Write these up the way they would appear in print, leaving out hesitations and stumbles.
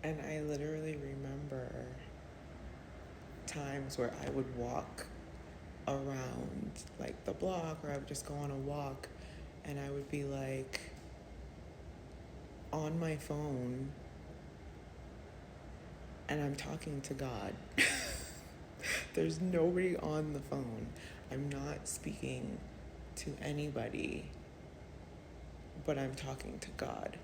And I literally remember times where I would walk around like the block, or I would just go on a walk, and I would be like on my phone and I'm talking to God. There's nobody on the phone. I'm not speaking to anybody, but I'm talking to God.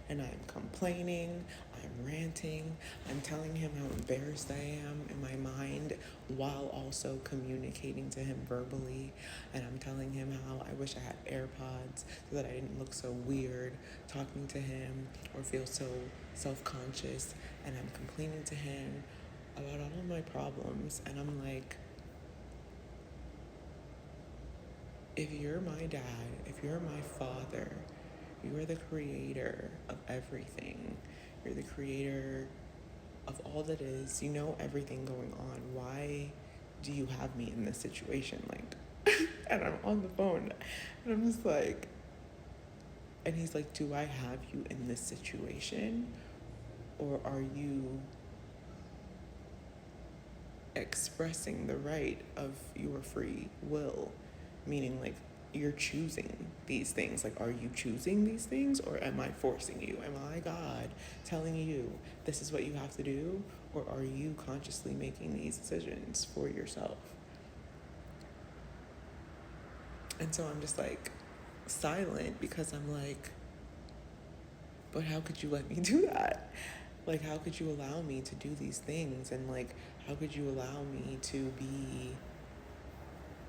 And I'm complaining, I'm ranting, I'm telling him how embarrassed I am in my mind while also communicating to him verbally. And I'm telling him how I wish I had AirPods so that I didn't look so weird talking to him or feel so self conscious. And I'm complaining to him about all of my problems. And I'm like, if you're my dad, if you're my father, you are the creator of everything. You're the creator of all that is. You know everything going on. Why do you have me in this situation? Like, and I'm on the phone, and I'm just like, and he's like, do I have you in this situation? Or are you expressing the right of your free will? Meaning, like, you're choosing these things. Like, are you choosing these things, or am I forcing you? Am I God telling you this is what you have to do? Or are you consciously making these decisions for yourself? And so I'm just like silent because I'm like, but how could you let me do that? Like, how could you allow me to do these things? And like, how could you allow me to be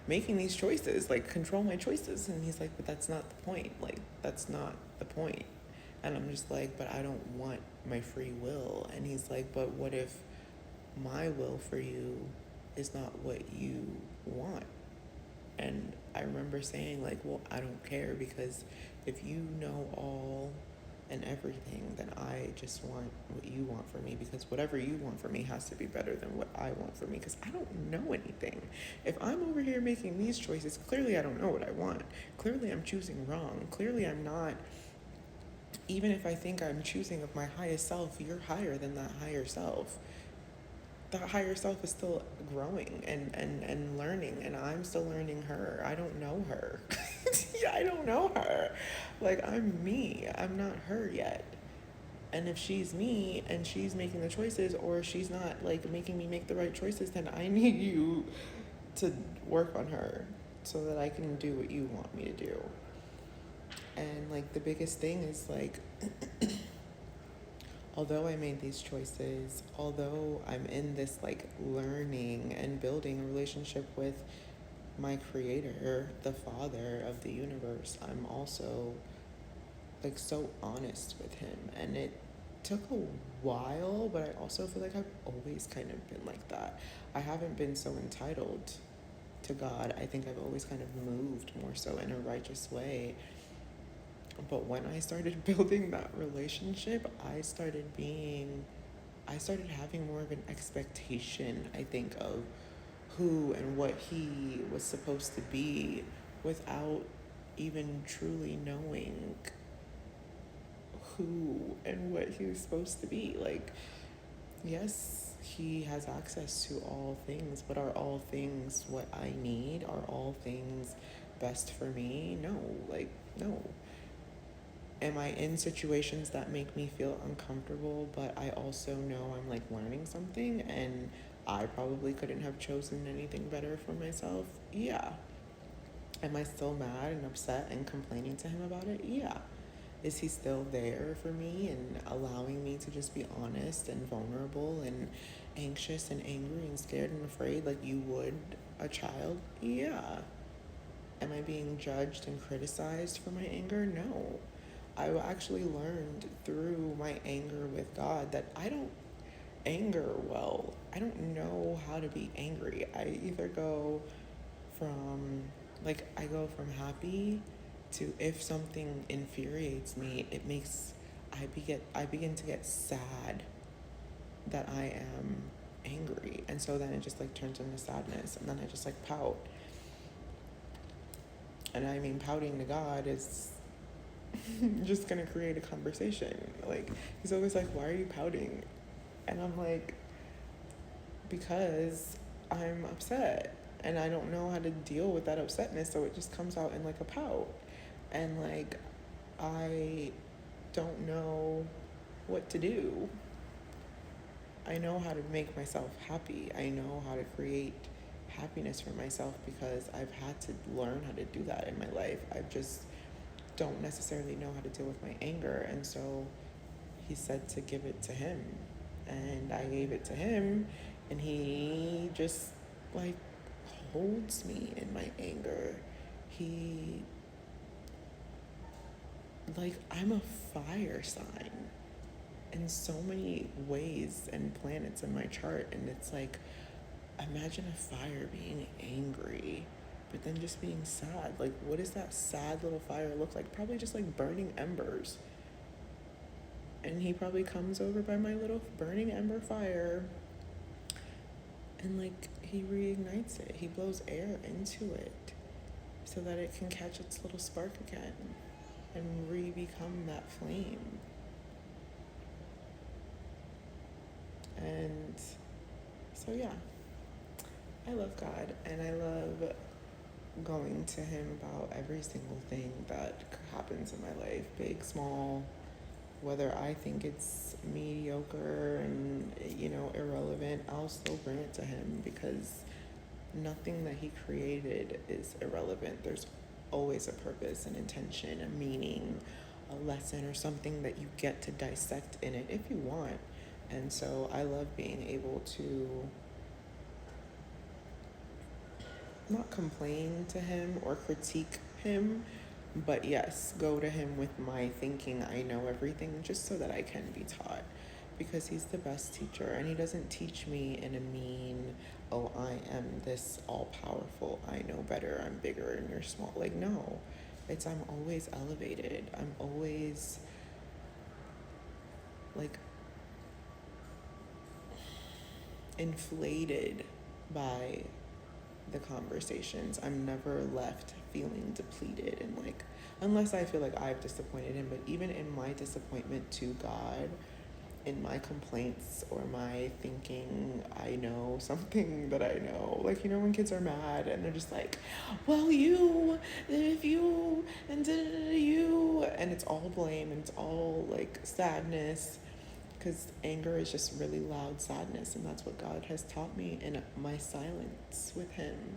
making these choices, like control my choices? And he's like, but that's not the point. Like, that's not the point. And I'm just like, but I don't want my free will. And he's like, but what if my will for you is not what you want? And I remember saying, like, well, I don't care, because if you know all and everything, then I just want what you want for me, because whatever you want for me has to be better than what I want for me, because I don't know anything. If I'm over here making these choices, clearly I don't know what I want. Clearly I'm choosing wrong. Clearly I'm not, even if I think I'm choosing of my highest self, you're higher than that higher self. The higher self is still growing and learning, and I'm still learning her. I don't know her. Yeah, I don't know her. Like, I'm me. I'm not her yet. And if she's me and she's making the choices, or she's not like making me make the right choices, then I need you to work on her so that I can do what you want me to do. And like the biggest thing is like, although I made these choices, although I'm in this like learning and building a relationship with my creator, the father of the universe, I'm also like so honest with him. And it took a while, but I also feel like I've always kind of been like that. I haven't been so entitled to God. I think I've always kind of moved more so in a righteous way. But when I started building that relationship, I started having more of an expectation, I think, of who and what he was supposed to be, without even truly knowing who and what he was supposed to be. Like, yes, he has access to all things, but are all things what I need? Are all things best for me? No, like, no. Am I in situations that make me feel uncomfortable, but I also know I'm like learning something, and I probably couldn't have chosen anything better for myself? Yeah. Am I still mad and upset and complaining to him about it? Yeah. Is he still there for me and allowing me to just be honest and vulnerable and anxious and angry and scared and afraid like you would a child? Yeah. Am I being judged and criticized for my anger? No. I actually learned through my anger with God that I don't anger well. I don't know how to be angry. I either go from, like, I go from happy to, if something infuriates me, I begin to get sad that I am angry. And so then it just like turns into sadness, and then I just like pout. And I mean, pouting to God is just gonna create a conversation. Like, he's always like, why are you pouting? And I'm like, because I'm upset and I don't know how to deal with that upsetness, so it just comes out in like a pout. And like, I don't know what to do. I know how to make myself happy. I know how to create happiness for myself because I've had to learn how to do that in my life. I just don't necessarily know how to deal with my anger. And so he said to give it to him. And I gave it to him, and he just like holds me in my anger. He, like, I'm a fire sign in so many ways and planets in my chart. And it's like, imagine a fire being angry, but then just being sad. Like, what does that sad little fire look like? Probably just like burning embers. And he probably comes over by my little burning ember fire and like he reignites it. He blows air into it so that it can catch its little spark again and re-become that flame. And so yeah, I love God, and I love going to him about every single thing that happens in my life, big, small, whether I think it's mediocre and, irrelevant. I'll still bring it to him because nothing that he created is irrelevant. There's always a purpose, an intention, a meaning, a lesson, or something that you get to dissect in it if you want. And so I love being able to not complain to him or critique him, but yes, go to him with my thinking I know everything just so that I can be taught, because he's the best teacher, and he doesn't teach me in a mean, oh, I am this all powerful, I know better, I'm bigger and you're small. Like, no, it's I'm always elevated. I'm always like inflated by the conversations. I'm never left feeling depleted and like, unless I feel like I've disappointed him, but even in my disappointment to God, in my complaints or my thinking I know something that I know, like, when kids are mad and they're just like, well, you, if you, and you, and it's all blame and it's all like sadness, because anger is just really loud sadness. And that's what God has taught me in my silence with him,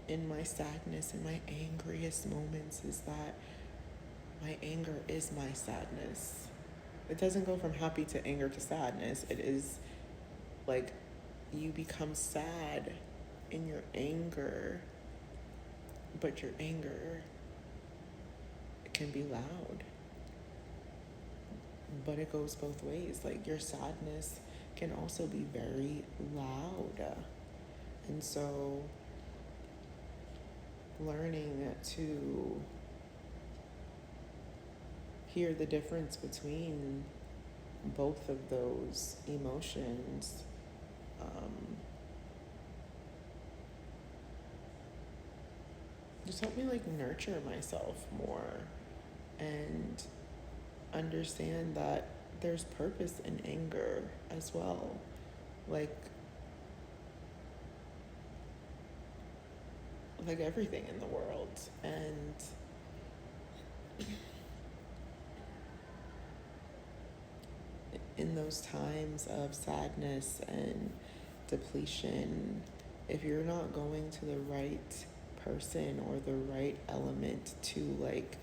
in my sadness, in my angriest moments, is that my anger is my sadness. It doesn't go from happy to anger to sadness. It is like you become sad in your anger, but your anger can be loud. But it goes both ways. Like, your sadness can also be very loud. And so learning to hear the difference between both of those emotions just help me like nurture myself more and understand that there's purpose in anger as well. Like everything in the world. And in those times of sadness and depletion, if you're not going to the right person or the right element to like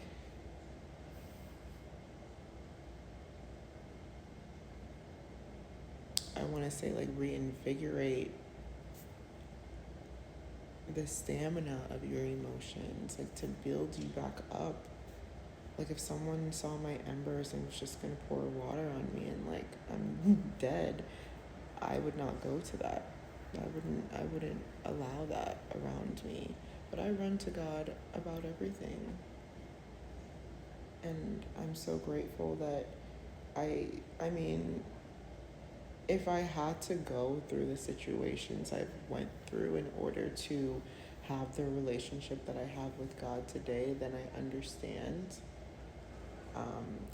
I want to say like reinvigorate the stamina of your emotions, like to build you back up. Like if someone saw my embers and was just gonna pour water on me and like I'm dead, I would not go to that. I wouldn't allow that around me. But I run to God about everything. And I'm so grateful that I mean, if I had to go through the situations I've went through in order to have the relationship that I have with God today, then I understand.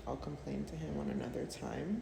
I'll complain to him on another time.